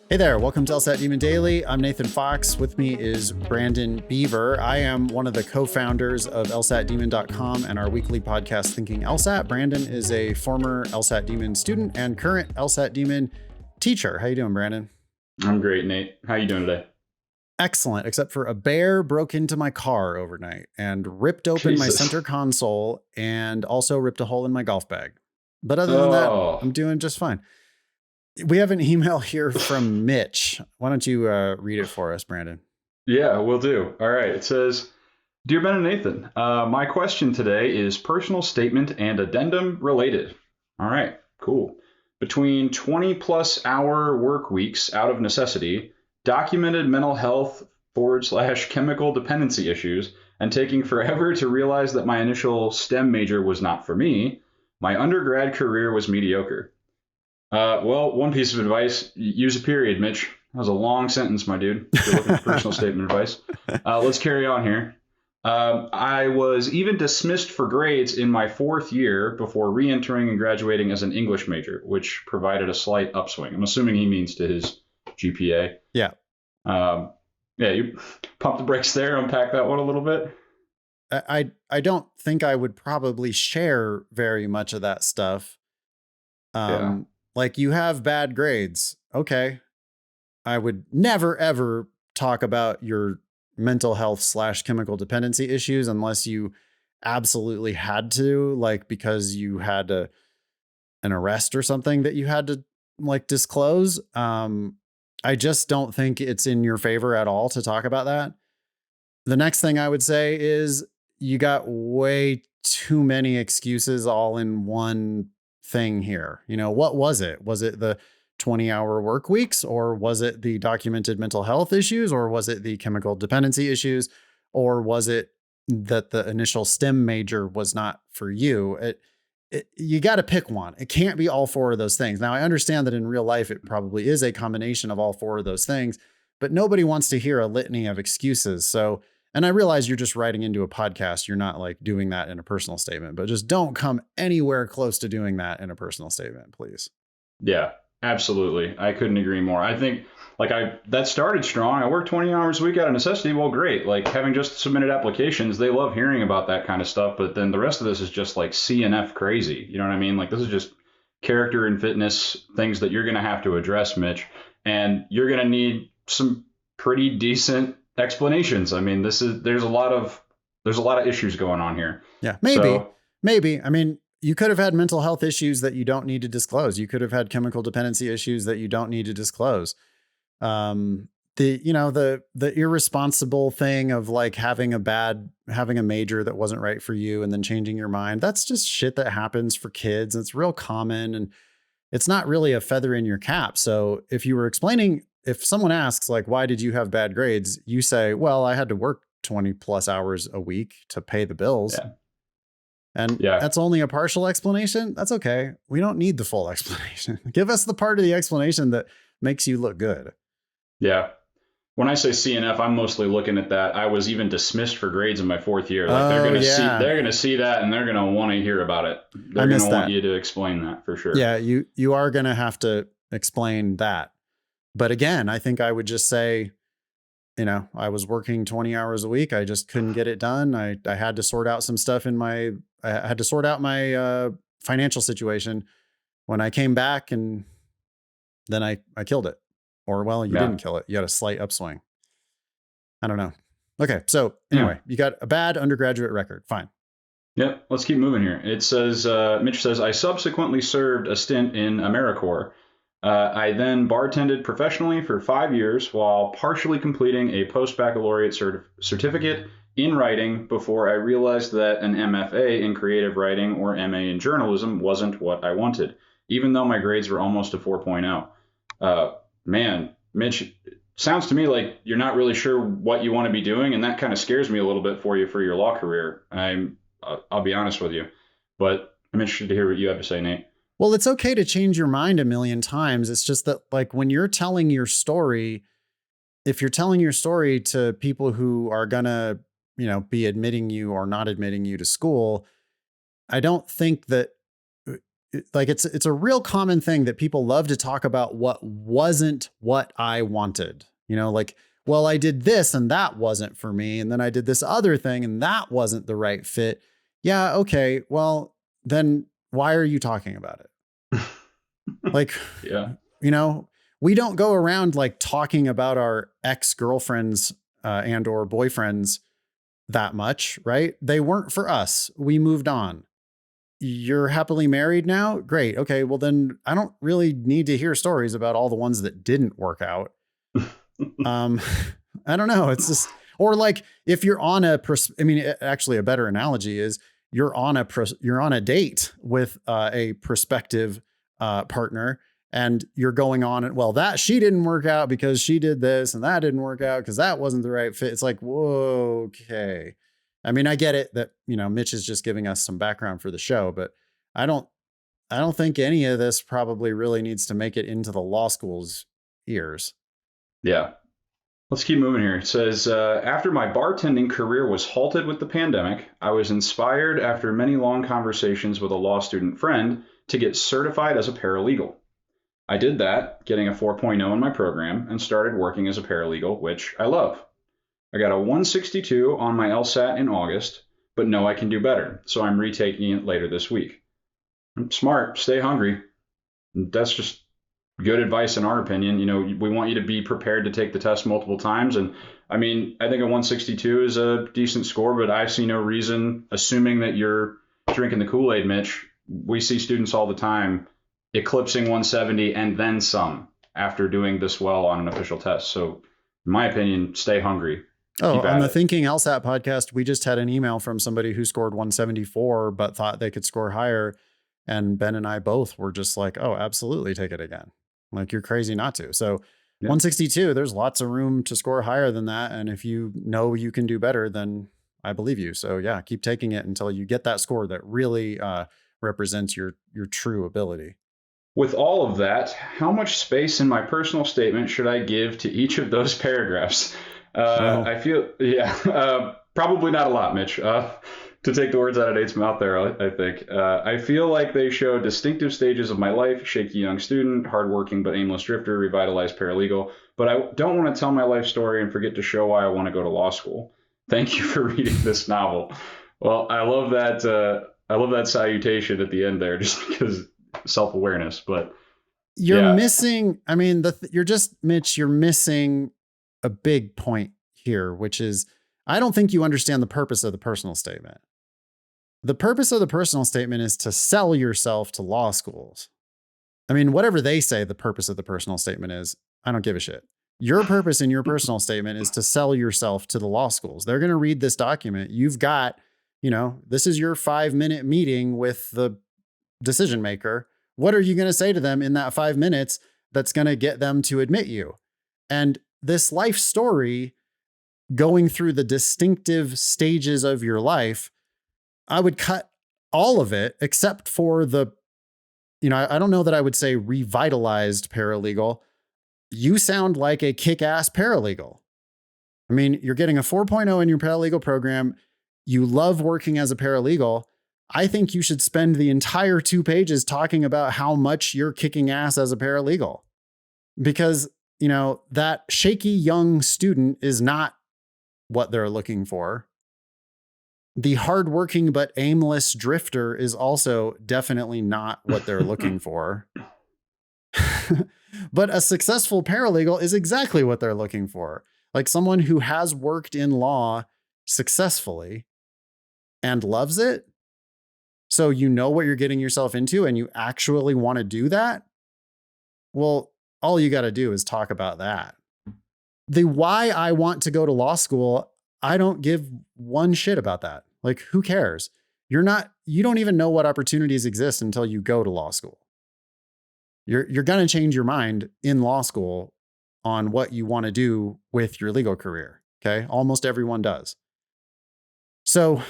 Hey there, welcome to LSAT Demon Daily. I'm Nathan Fox. With me is Brandon Beaver. I am one of the co-founders of LSATdemon.com and our weekly podcast, Thinking LSAT. Brandon is a former LSAT Demon student and current LSAT Demon teacher. How you doing, Brandon? I'm great, Nate. How you doing today? Excellent, except for a bear broke into my car overnight and ripped open my Jesus. center console and also ripped a hole in my golf bag. But other than that, I'm Oh, doing just fine. We have an email here from Mitch. Why don't you read it for us, Brandon? yeah, will do. All right. It says, Dear Ben and Nathan, my question today is personal statement and addendum related. All right, cool. Between 20 plus hour work weeks out of necessity, documented mental health / chemical dependency issues, and taking forever to realize that my initial STEM major was not for me, my undergrad career was mediocre. Well, one piece of advice, use a period, Mitch. That was a long sentence, my dude, if you're looking for personal statement advice. Let's carry on here. I was even dismissed for grades in my fourth year before re-entering and graduating as an English major, which provided a slight upswing. I'm assuming he means to his GPA. Yeah. Yeah, you pump the brakes there, unpack that one a little bit. I don't think I would probably share very much of that stuff. Yeah. Like you have bad grades. Okay. I would never, ever talk about your mental health / chemical dependency issues unless you absolutely had to, like, because you had an arrest or something that you had to like disclose. I just don't think it's in your favor at all to talk about that. The next thing I would say is you got way too many excuses all in one thing here. You know, what was it? Was it the 20-hour work weeks, or was it the documented mental health issues, or was it the chemical dependency issues, or was it that the initial STEM major was not for you? You got to pick one. It can't be all four of those things. Now, I understand that in real life, it probably is a combination of all four of those things, but nobody wants to hear a litany of excuses. So, and I realize you're just writing into a podcast. You're not like doing that in a personal statement, but just don't come anywhere close to doing that in a personal statement, please. Yeah, absolutely. I couldn't agree more. I think that started strong. I worked 20 hours a week out of necessity. Well, great. Like having just submitted applications, they love hearing about that kind of stuff. But then the rest of this is just like CNF crazy. You know what I mean? Like this is just character and fitness things that you're going to have to address, Mitch. And you're going to need some pretty decent explanations. I mean, there's a lot of issues going on here. Yeah, So maybe. I mean, you could have had mental health issues that you don't need to disclose. You could have had chemical dependency issues that you don't need to disclose. The irresponsible thing of like having a major that wasn't right for you and then changing your mind. That's just shit that happens for kids. It's real common and it's not really a feather in your cap. So if someone asks like, why did you have bad grades? You say, well, I had to work 20 plus hours a week to pay the bills. yeah, And yeah, that's only a partial explanation. That's okay. We don't need the full explanation. Give us the part of the explanation that makes you look good. yeah. When I say CNF, I'm mostly looking at that. I was even dismissed for grades in my fourth year. Like Oh, yeah. they're gonna see that, and they're gonna want to hear about it. I They're gonna missed want that. you to explain that for sure. Yeah, you are going to have to explain that. But again, I think I would just say, I was working 20 hours a week. I just couldn't get it done. I had to sort out some stuff I had to sort out my financial situation when I came back, and then I killed it. Or, well, you Yeah, didn't kill it. You had a slight upswing. I don't know. Okay. So yeah, anyway, you got a bad undergraduate record. Fine. yep. Let's keep moving here. It says Mitch says I subsequently served a stint in AmeriCorps. I then bartended professionally for 5 years while partially completing a post-baccalaureate certificate in writing before I realized that an MFA in creative writing or MA in journalism wasn't what I wanted, even though my grades were almost a 4.0. Man, Mitch, sounds to me like you're not really sure what you want to be doing, and that kind of scares me a little bit for you for your law career. I'll be honest with you, but I'm interested to hear what you have to say, Nate. Well, it's okay to change your mind a million times. It's just that, like, when you're telling your story, if you're telling your story to people who are gonna, be admitting you or not admitting you to school, I don't think that like it's a real common thing that people love to talk about what wasn't what I wanted. Like, well, I did this and that wasn't for me. And then I did this other thing and that wasn't the right fit. Yeah. Okay. Well, then why are you talking about it? Like, Yeah. We don't go around like talking about our ex-girlfriends and or boyfriends that much, right? They weren't for us. We moved on. You're happily married now? Great. Okay. Well, then I don't really need to hear stories about all the ones that didn't work out. Um, I don't know. It's just, or like if you're on actually a better analogy is you're on a date with a prospective partner, and you're going on and, well, that she didn't work out because she did this and that didn't work out because that wasn't the right fit. It's like, whoa, okay. I mean, I get it that, Mitch is just giving us some background for the show, but I don't think any of this probably really needs to make it into the law school's ears. Yeah. Let's keep moving here. It says, after my bartending career was halted with the pandemic, I was inspired after many long conversations with a law student friend to get certified as a paralegal. I did that, getting a 4.0 in my program, and started working as a paralegal, which I love. I got a 162 on my LSAT in August, but know I can do better, so I'm retaking it later this week. Smart, stay hungry. That's just good advice in our opinion. We want you to be prepared to take the test multiple times. And I mean, I think a 162 is a decent score, but I see no reason, assuming that you're drinking the Kool-Aid, Mitch. We see students all the time eclipsing 170 and then some after doing this well on an official test. So in my opinion, stay hungry. Oh, on the Thinking LSAT podcast, we just had an email from somebody who scored 174, but thought they could score higher. And Ben and I both were just like, oh, absolutely take it again. Like, you're crazy not to. So yeah. 162, there's lots of room to score higher than that. And if you know you can do better, then I believe you. So yeah, keep taking it until you get that score that really represents your true ability. With all of that, how much space in my personal statement should I give to each of those paragraphs? I feel, probably not a lot, Mitch. To take the words out of Nate's mouth there, I think. I feel like they show distinctive stages of my life: shaky young student, hardworking but aimless drifter, revitalized paralegal. But I don't want to tell my life story and forget to show why I want to go to law school. Thank you for reading this novel. Well, I love that. I love that salutation at the end there, just because self-awareness. But you're missing. I mean, Mitch. You're missing a big point here, which is, I don't think you understand the purpose of the personal statement. The purpose of the personal statement is to sell yourself to law schools. I mean, whatever they say the purpose of the personal statement is, I don't give a shit. Your purpose in your personal statement is to sell yourself to the law schools. They're going to read this document. You've got, this is your 5-minute meeting with the decision maker. What are you going to say to them in that 5 minutes that's going to get them to admit you? And this life story, going through the distinctive stages of your life, I would cut all of it except for the, I don't know that I would say revitalized paralegal. You sound like a kick-ass paralegal. I mean, you're getting a 4.0 in your paralegal program. You love working as a paralegal. I think you should spend the entire 2 pages talking about how much you're kicking ass as a paralegal, because, that shaky young student is not what they're looking for. The hardworking but aimless drifter is also definitely not what they're looking for. But a successful paralegal is exactly what they're looking for. Like someone who has worked in law successfully and loves it. So you know what you're getting yourself into and you actually want to do that. Well, all you got to do is talk about that. The why I want to go to law school, I don't give one shit about that. Like, who cares? You don't even know what opportunities exist until you go to law school. You're going to change your mind in law school on what you want to do with your legal career. Okay. Almost everyone does. So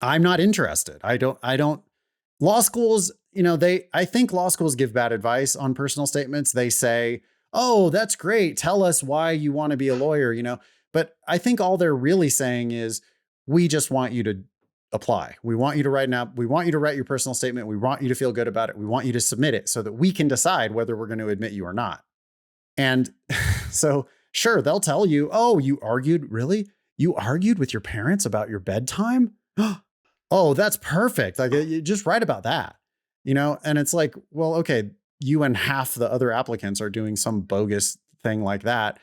I'm not interested. Law schools, I think law schools give bad advice on personal statements. They say, oh, that's great. Tell us why you want to be a lawyer, But I think all they're really saying is, we just want you to apply. We want you to write we want you to write your personal statement. We want you to feel good about it. We want you to submit it so that we can decide whether we're going to admit you or not. And so sure, they'll tell you, oh, you argued, really? You argued with your parents about your bedtime? Oh, that's perfect. Like, you just write about that, and it's like, well, okay, you and half the other applicants are doing some bogus thing like that.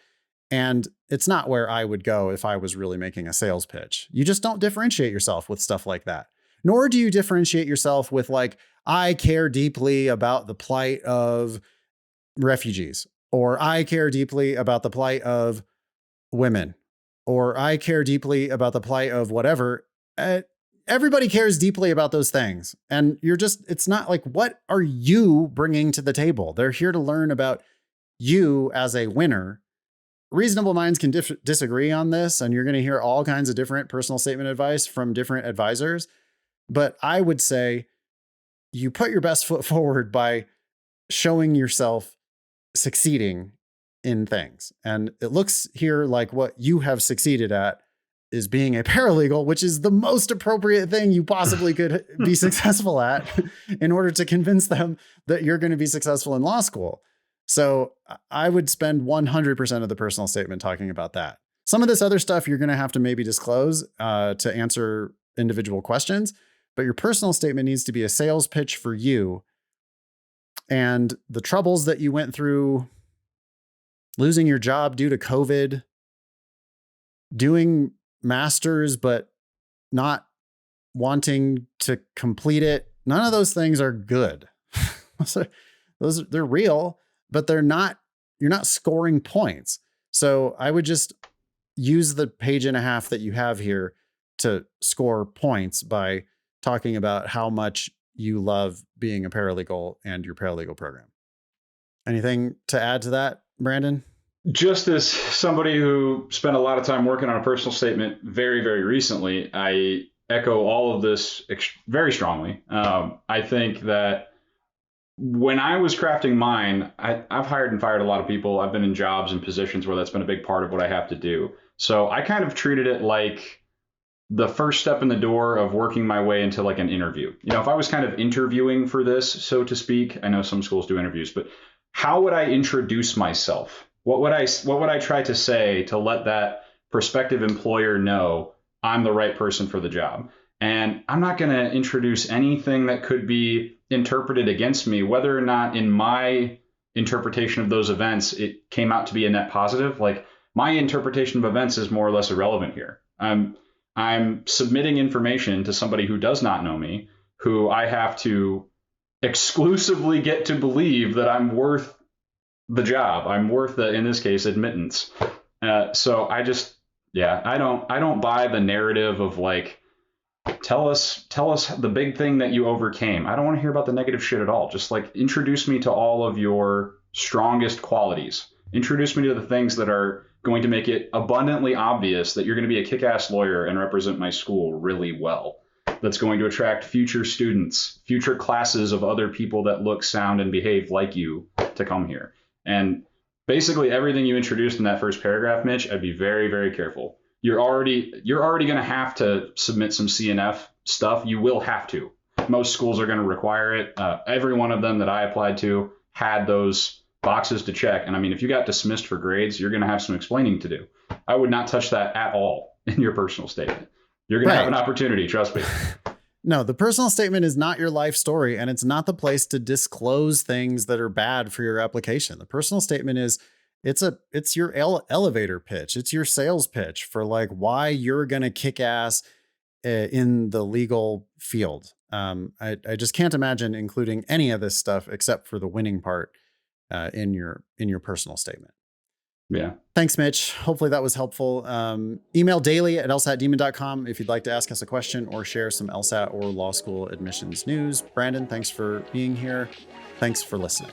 And it's not where I would go if I was really making a sales pitch. You just don't differentiate yourself with stuff like that. Nor do you differentiate yourself with like, I care deeply about the plight of refugees, or I care deeply about the plight of women, or I care deeply about the plight of whatever. Everybody cares deeply about those things. And it's not like, what are you bringing to the table? They're here to learn about you as a winner. Reasonable minds can disagree on this, and you're going to hear all kinds of different personal statement advice from different advisors. But I would say you put your best foot forward by showing yourself succeeding in things. And it looks here like what you have succeeded at is being a paralegal, which is the most appropriate thing you possibly could be successful at in order to convince them that you're going to be successful in law school. So I would spend 100% of the personal statement talking about that. Some of this other stuff you're going to have to maybe disclose to answer individual questions, but your personal statement needs to be a sales pitch for you and the troubles that you went through, losing your job due to COVID, doing masters, but not wanting to complete it. None of those things are good. They're real, but you're not scoring points. So I would just use the page and a half that you have here to score points by talking about how much you love being a paralegal and your paralegal program. Anything to add to that, Brandon? Just as somebody who spent a lot of time working on a personal statement very, very recently, I echo all of this very strongly. I think that when I was crafting mine, I've hired and fired a lot of people. I've been in jobs and positions where that's been a big part of what I have to do. So I kind of treated it like the first step in the door of working my way into like an interview. If I was kind of interviewing for this, so to speak, I know some schools do interviews, but how would I introduce myself? What would I try to say to let that prospective employer know I'm the right person for the job? And I'm not going to introduce anything that could be interpreted against me, whether or not in my interpretation of those events, it came out to be a net positive. Like, my interpretation of events is more or less irrelevant here. I'm submitting information to somebody who does not know me, who I have to exclusively get to believe that I'm worth the job. I'm worth in this case, admittance. So I don't buy the narrative of like, tell us the big thing that you overcame. I don't want to hear about the negative shit at all. Just like, introduce me to all of your strongest qualities. Introduce me to the things that are going to make it abundantly obvious that you're going to be a kick-ass lawyer and represent my school really well. That's going to attract future students, future classes of other people that look, sound, and behave like you to come here. And basically everything you introduced in that first paragraph, Mitch, I'd be very, very careful. You're already going to have to submit some CNF stuff. You will have to. Most schools are going to require it. Every one of them that I applied to had those boxes to check. And I mean, if you got dismissed for grades, you're going to have some explaining to do. I would not touch that at all in your personal statement. You're going to have an opportunity, trust me. No, the personal statement is not your life story, and it's not the place to disclose things that are bad for your application. The personal statement is it's your elevator pitch. It's your sales pitch for like why you're going to kick ass in the legal field. I just can't imagine including any of this stuff except for the winning part in your personal statement. Yeah. Thanks, Mitch. Hopefully that was helpful. Email daily@lsatdemon.com if you'd like to ask us a question or share some LSAT or law school admissions news. Brandon, thanks for being here. Thanks for listening.